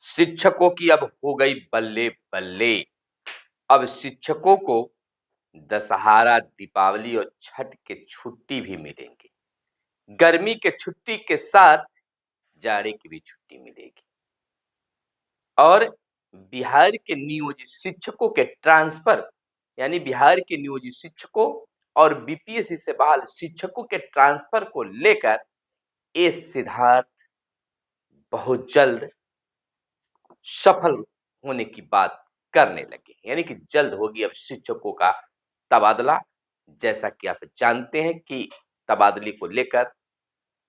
शिक्षकों की अब हो गई बल्ले बल्ले। अब शिक्षकों को दशहरा, दीपावली और छठ के छुट्टी भी मिलेंगे। गर्मी के छुट्टी के साथ जाड़े की भी छुट्टी मिलेगी। और बिहार के नियोजित शिक्षकों के ट्रांसफर, यानी बिहार के नियोजित शिक्षकों और बीपीएससी से बहाल शिक्षकों के ट्रांसफर को लेकर ये सिद्धार्थ बहुत जल्द सफल होने की बात करने लगे। यानी कि जल्द होगी अब शिक्षकों का तबादला। जैसा कि आप जानते हैं कि तबादले को लेकर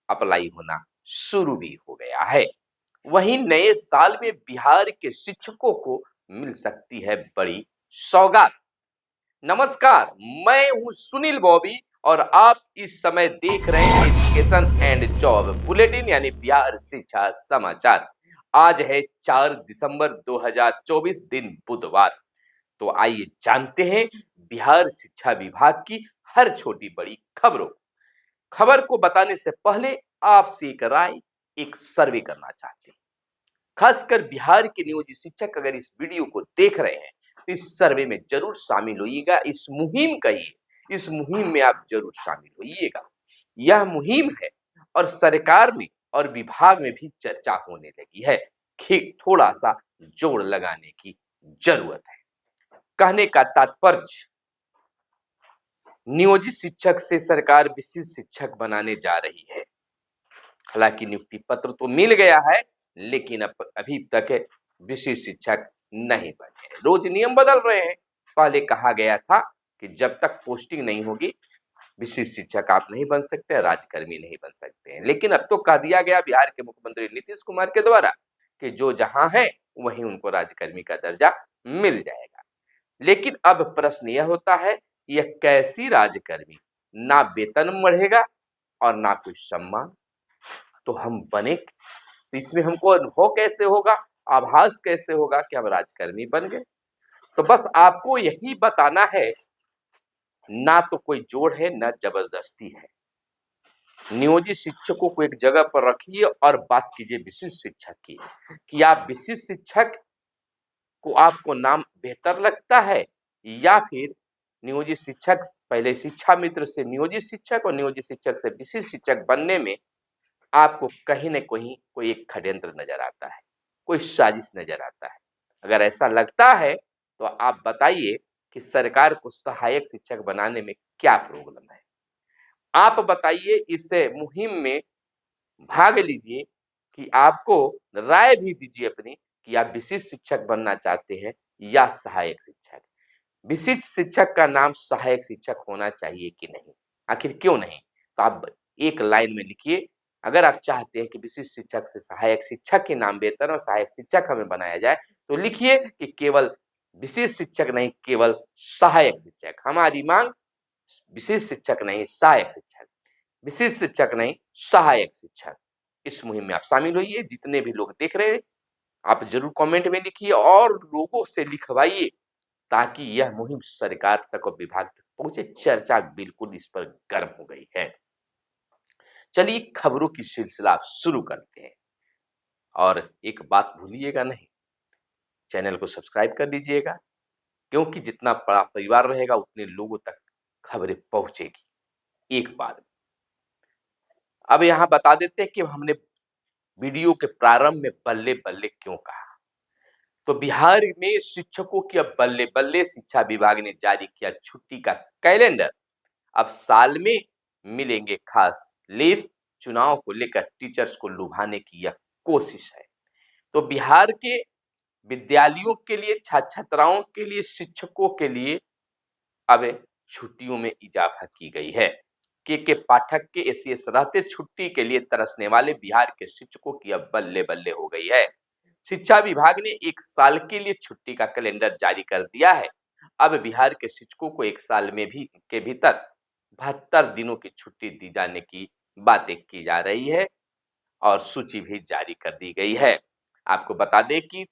अप्लाई होना शुरू भी हो गया है। वहीं नए साल में बिहार के शिक्षकों को मिल सकती है बड़ी सौगात। नमस्कार, मैं हूं सुनील बॉबी और आप इस समय देख रहे हैं एजुकेशन एंड जॉब बुलेटिन, यानी बिहार शिक्षा समाचार। आज है 4 दिसंबर 2024, दिन बुधवार। तो आइए जानते हैं बिहार शिक्षा विभाग की हर छोटी बड़ी खबरों। खबर को बताने से पहले आपसे एक राय, एक सर्वे करना चाहते हैं। खासकर बिहार के नियोजित शिक्षक अगर इस वीडियो को देख रहे हैं तो इस सर्वे में जरूर शामिल होइएगा। इस मुहिम कहिए, इस मुहिम में आप जरूर शामिल होइएगा। यह मुहिम है और सरकार में और विभाग में भी चर्चा होने लगी है कि थोड़ा सा जोड़ लगाने की जरूरत है। कहने का तात्पर्य, नियोजित शिक्षक से सरकार विशिष्ट शिक्षक बनाने जा रही है। हालांकि नियुक्ति पत्र तो मिल गया है, लेकिन अभी तक विशिष्ट शिक्षक नहीं बने हैं। रोज नियम बदल रहे हैं। पहले कहा गया था कि जब तक पोस्टिंग नहीं होगी विशिष्ट शिक्षक आप नहीं बन सकते, राज्यकर्मी नहीं बन सकते हैं। लेकिन अब तो कह दिया गया बिहार के मुख्यमंत्री नीतीश कुमार के द्वारा कि जो जहां है वहीं उनको राज्यकर्मी का दर्जा मिल जाएगा। लेकिन अब प्रश्न यह होता है, यह कैसी राज्यकर्मी? ना वेतन बढ़ेगा और ना कोई सम्मान। तो हम बने तो इसमें हमको अनुभव कैसे होगा, आभास कैसे होगा कि हम राजकर्मी बन गए? तो बस आपको यही बताना है, ना तो कोई जोड़ है ना जबरदस्ती है। नियोजित शिक्षकों को एक जगह पर रखिए और बात कीजिए विशिष्ट शिक्षक की, कि आप विशिष्ट शिक्षक को आपको नाम बेहतर लगता है या फिर नियोजित शिक्षक, पहले शिक्षा मित्र से नियोजित शिक्षक और नियोजित शिक्षक से विशिष्ट शिक्षक बनने में आपको कहीं न कहीं कोई एक षड्यंत्र नजर आता है, कोई साजिश नजर आता है। अगर ऐसा लगता है तो आप बताइए कि सरकार को सहायक शिक्षक बनाने में क्या प्रॉब्लम है? आप बताइए, इस मुहिम में भाग लीजिए कि आपको राय भी दीजिए अपनी कि आप विशिष्ट शिक्षक बनना चाहते हैं या सहायक शिक्षक। विशिष्ट शिक्षक का नाम सहायक शिक्षक होना चाहिए कि नहीं? आखिर क्यों नहीं? तो आप एक लाइन में लिखिए। अगर आप चाहते हैं कि विशिष्ट शिक्षक से सहायक शिक्षक के नाम बेहतर और सहायक शिक्षक हमें बनाया जाए, तो लिखिए कि केवल विशिष्ट शिक्षक नहीं, केवल सहायक शिक्षक। हमारी मांग विशिष्ट शिक्षक नहीं, सहायक शिक्षक। विशिष्ट शिक्षक नहीं, सहायक शिक्षक। इस मुहिम में आप शामिल होइए। जितने भी लोग देख रहे हैं, आप जरूर कमेंट में लिखिए और लोगों से लिखवाइए, ताकि यह मुहिम सरकार तक और विभाग तक पहुंचे। चर्चा बिल्कुल इस पर गर्म हो गई है। चलिए खबरों की सिलसिला आप शुरू करते हैं। और एक बात भूलिएगा नहीं, चैनल को सब्सक्राइब कर लीजिएगा, क्योंकि जितना बड़ा परिवार रहेगा उतने लोगों तक खबरें पहुंचेगी एक बार में। अब यहाँ बता देते हैं कि हमने वीडियो के प्रारंभ में बल्ले बल्ले क्यों कहा। तो बिहार में शिक्षकों की अब बल्ले बल्ले। शिक्षा विभाग ने जारी किया छुट्टी का कैलेंडर। अब साल में मिलेंगे खास लीव। चुनाव को लेकर टीचर्स को लुभाने की यह कोशिश है। तो बिहार के विद्यालयों के लिए, छात्र छात्राओं के लिए, शिक्षकों के लिए अब छुट्टियों में इजाफा की गई है। के पाठक के एसीएस रहते छुट्टी के लिए तरसने वाले बिहार के शिक्षकों की अब बल्ले बल्ले हो गई है। शिक्षा विभाग ने एक साल के लिए छुट्टी का कैलेंडर जारी कर दिया है। अब बिहार के शिक्षकों को एक साल में भी के भीतर 72 दिनों की छुट्टी दी जाने की बातें की जा रही है और सूची भी जारी कर दी गई है। आपको बता दें कि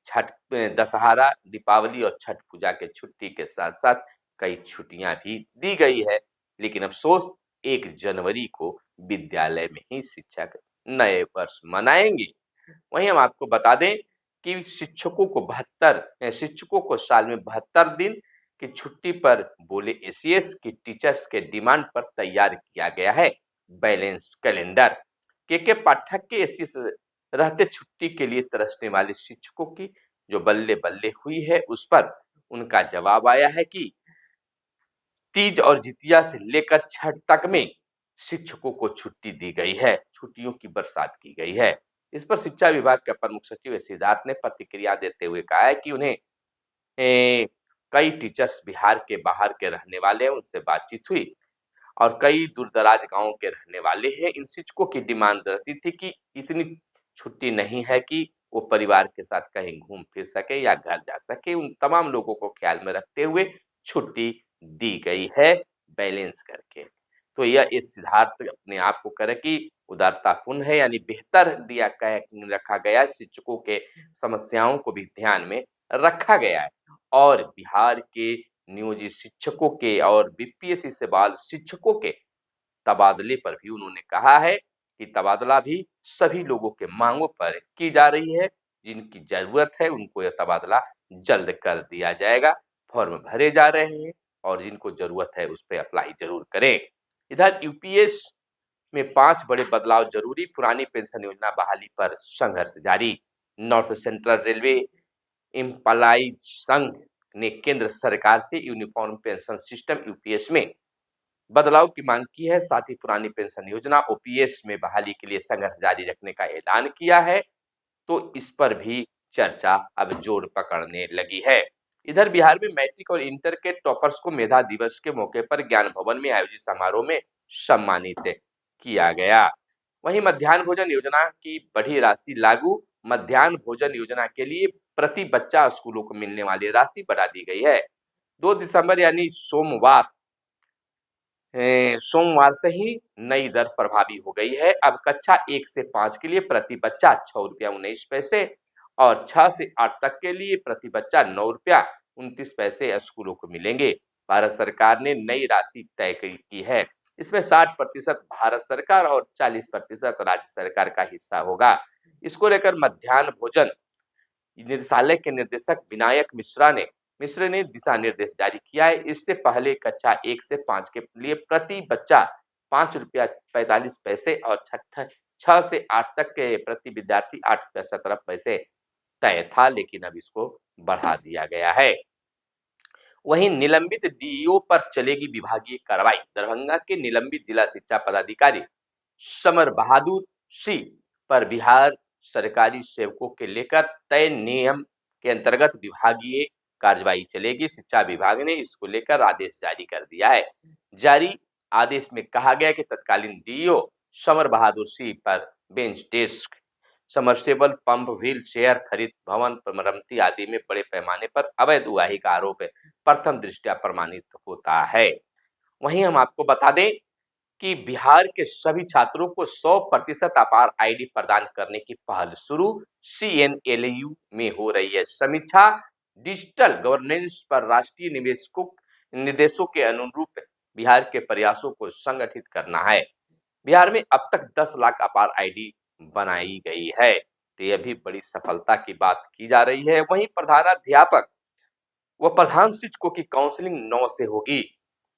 दशहरा, दीपावली और छठ पूजा के छुट्टी के साथ साथ कई छुट्टियां भी दी गई है। लेकिन अफसोस, 1 जनवरी को विद्यालय में ही शिक्षक नए वर्ष मनाएंगे। वहीं हम आपको बता दें कि शिक्षकों को साल में 72 दिन की छुट्टी पर बोले एसीएस की टीचर्स के डिमांड पर तैयार किया गया है बैलेंस कैलेंडर। के पाठक के एसीएस रहते छुट्टी के लिए तरसने वाले शिक्षकों की जो बल्ले बल्ले हुई है, उस पर उनका जवाब आया है कि तीज और जितिया से लेकर छठ तक में शिक्षकों को छुट्टी दी गई है, छुट्टियों की बरसात की गई है। इस पर शिक्षा विभाग के प्रमुख सचिव सिद्धार्थ ने प्रतिक्रिया देते हुए कहा है कि उन्हें कई टीचर्स बिहार के बाहर के रहने वाले हैं, उनसे बातचीत हुई और कई दूर-दराज गाँव के रहने वाले हैं। इन शिक्षकों की डिमांड रहती थी कि इतनी छुट्टी नहीं है कि वो परिवार के साथ कहीं घूम फिर सके या घर जा सके। उन तमाम लोगों को ख्याल में रखते हुए छुट्टी दी गई है बैलेंस करके। तो यह इस सिद्धार्थ अपने आप को करें कि उदारतापूर्ण है, यानी बेहतर दिया कह रखा गया, शिक्षकों के समस्याओं को भी ध्यान में रखा गया है और बिहार के नियोजित शिक्षकों के और बीपीएससी से बाल शिक्षकों के तबादले पर भी उन्होंने कहा है कि तबादला भी सभी लोगों के मांगों पर की जा रही है। जिनकी जरूरत है उनको यह तबादला जल्द कर दिया जाएगा। फॉर्म भरे जा रहे हैं और जिनको जरूरत है उस पर अप्लाई जरूर करें। इधर यूपीएस में 5 बड़े बदलाव जरूरी, पुरानी पेंशन योजना बहाली पर संघर्ष जारी। नॉर्थ सेंट्रल रेलवे एम्प्लॉइज संघ ने केंद्र सरकार से यूनिफॉर्म पेंशन सिस्टम यूपीएस में बदलाव की मांग की है। साथ ही पुरानी पेंशन योजना ओपीएस में बहाली के लिए संघर्ष जारी रखने का ऐलान किया है। तो इस पर भी चर्चा अब जोर पकड़ने लगी है। इधर बिहार में मैट्रिक और इंटर के टॉपर्स को मेधा दिवस के मौके पर ज्ञान भवन में आयोजित समारोह में सम्मानित किया गया। वहीं मध्याह्न भोजन योजना की बढ़ी राशि लागू। मध्याह्न भोजन योजना के लिए प्रति बच्चा स्कूलों को मिलने वाली राशि बढ़ा दी गई है। 2 दिसंबर यानी सोमवार से ही नई दर प्रभावी हो गई है। अब कक्षा 1 से 5 के लिए प्रति बच्चा 6 रुपया 19 पैसे और 6 से 8 तक के लिए प्रति बच्चा 9 रुपया 29 पैसे स्कूलों को मिलेंगे। भारत सरकार ने नई राशि तय की है। इसमें 60% भारत सरकार और 40% राज्य सरकार का हिस्सा होगा। इसको लेकर मध्याह्न भोजन निदेशालय के निदेशक विनायक मिश्र ने दिशा निर्देश जारी किया है। इससे पहले कक्षा 1 से 5 के लिए प्रति बच्चा 5 रुपया 45 पैसे और 6 से 8 तक के प्रति विद्यार्थी 8 रुपया 17 पैसे तय था, लेकिन अब इसको बढ़ा दिया गया है। वहीं निलंबित डीईओ पर चलेगी विभागीय कार्रवाई। दरभंगा के निलंबित जिला शिक्षा पदाधिकारी समर बहादुर सिंह पर बिहार सरकारी सेवकों के लेकर तय नियम के अंतर्गत विभागीय कार्रवाई चलेगी। शिक्षा विभाग ने इसको लेकर आदेश जारी कर दिया है। जारी आदेश में कहा गया कि तत्कालीन डीईओ समर बहादुर सिंह पर bench desk, submersible pump, wheel chair खरीद, भवन मरम्मती आदि में बड़े पैमाने पर अवैध उगाही का आरोप प्रथम दृष्टया प्रमाणित होता है। वहीं हम आपको बता दें कि बिहार के सभी छात्रों को 100% अपार आईडी प्रदान करने की पहल शुरू। सीएनएलयू में हो रही है समीक्षा। डिजिटल गवर्नेंस पर राष्ट्रीय निर्देशों के अनुरूप बिहार के प्रयासों को संगठित करना है। बिहार में अब तक 10 लाख अपार आईडी बनाई गई है, तो यह भी बड़ी सफलता की बात की जा रही है। वहीं प्रधानाध्यापक व प्रधान शिक्षकों की काउंसलिंग 9 से होगी।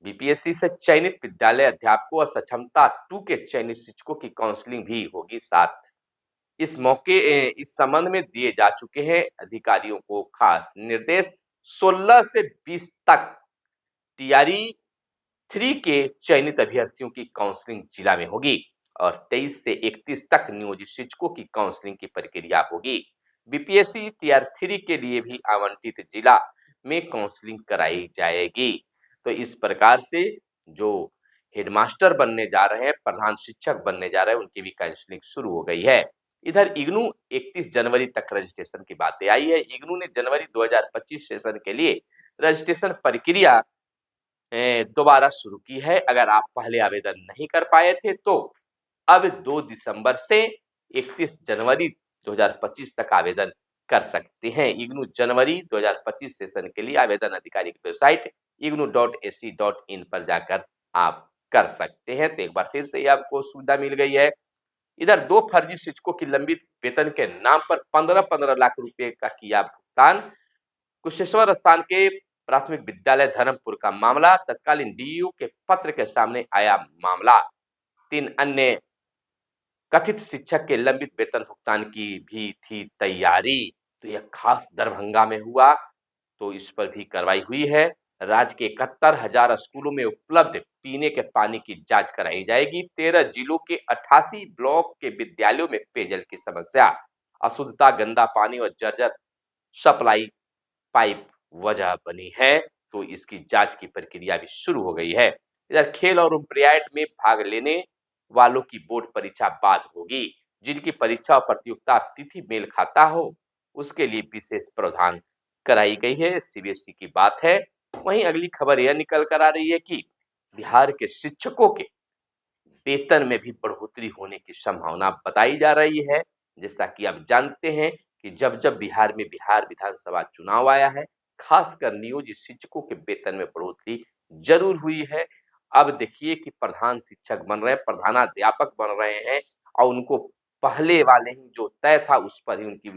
बीपीएससी से चयनित विद्यालय अध्यापकों और सक्षमता 2 के चयनित शिक्षकों की काउंसलिंग भी होगी 7। इस मौके इस संबंध में दिए जा चुके हैं अधिकारियों को खास निर्देश। 16 से 20 तक टीआरई 3 के चयनित अभ्यर्थियों की काउंसलिंग जिला में होगी और 23 से 31 तक नियोजित शिक्षकों की काउंसलिंग की प्रक्रिया होगी। बीपीएससी टीआर 3 के लिए भी आवंटित जिला में काउंसलिंग कराई जाएगी। तो इस प्रकार से जो हेडमास्टर बनने जा रहे हैं, प्रधान शिक्षक बनने जा रहे हैं, उनकी भी काउंसलिंग शुरू हो गई है। इधर इग्नू 31 जनवरी तक रजिस्ट्रेशन की बातें आई है। इग्नू ने जनवरी 2025 सेशन के लिए रजिस्ट्रेशन प्रक्रिया दोबारा शुरू की है। अगर आप पहले आवेदन नहीं कर पाए थे तो अब 2 दिसंबर से 31 जनवरी 2025 तक आवेदन कर सकते हैं। इग्नू जनवरी 2025 सेशन के लिए आवेदन आधिकारिक वेबसाइट ignu.ac.in पर जाकर आप कर सकते हैं। तो एक बार फिर से आपको सुविधा मिल गई है। इधर दो फर्जी शिक्षकों की लंबित वेतन के नाम पर 15-15 लाख रुपए का किया भुगतान। कुशेश्वर स्थान के प्राथमिक विद्यालय धर्मपुर का मामला, तत्कालीन डीयू के पत्र के सामने आया मामला। 3 अन्य कथित शिक्षक के लंबित वेतन भुगतान की भी थी तैयारी। तो यह खास दरभंगा में हुआ, तो इस पर भी कार्रवाई हुई है। राज्य के 71,000 स्कूलों में उपलब्ध पीने के पानी की जांच कराई जाएगी। 13 जिलों के 88 ब्लॉक के विद्यालयों में पेयजल की समस्या, अशुद्धता, गंदा पानी और जर्जर सप्लाई पाइप वजह बनी है। तो इसकी जांच की प्रक्रिया भी शुरू हो गई है। इधर खेल और ओलंपियाड में भाग लेने वालों की बोर्ड परीक्षा बाद होगी। जिनकी परीक्षा और प्रतियोगिता तिथि मेल खाता हो, उसके लिए विशेष प्रावधान कराई गई है। सीबीएसई की बात है। वहीं अगली खबर यह निकल कर आ रही है कि बिहार के शिक्षकों के वेतन में भी बढ़ोतरी होने की संभावना बताई जा रही है। जैसा कि आप जानते हैं कि जब जब बिहार में बिहार विधानसभा चुनाव आया है, खासकर नियोजित शिक्षकों के वेतन में बढ़ोतरी जरूर हुई है। अब देखिए कि प्रधान शिक्षक बन रहे हैं, प्रधानाध्यापक बन रहे हैं और उनको पहले वाले ही जो तय था उस पर ही उनकी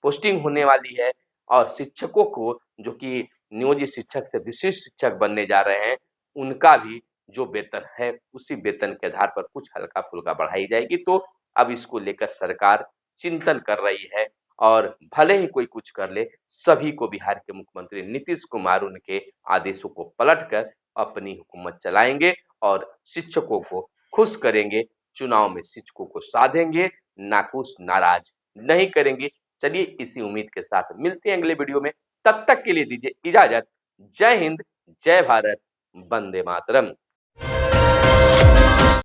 पोस्टिंग होने वाली है। और शिक्षकों को जो कि नियोजित शिक्षक से विशिष्ट शिक्षक बनने जा रहे हैं, उनका भी जो वेतन है उसी वेतन के आधार पर कुछ हल्का फुल्का बढ़ाई जाएगी। तो अब इसको लेकर सरकार चिंतन कर रही है और भले ही कोई कुछ कर ले, सभी को बिहार के मुख्यमंत्री नीतीश कुमार उनके आदेशों को पलटकर अपनी हुकूमत चलाएंगे और शिक्षकों को खुश करेंगे। चुनाव में शिक्षकों को साधेंगे, नाखुश नाराज नहीं करेंगे। चलिए इसी उम्मीद के साथ मिलते हैं अगले वीडियो में। तब तक के लिए दीजिए इजाजत। जय हिंद, जय भारत, वंदे मातरम।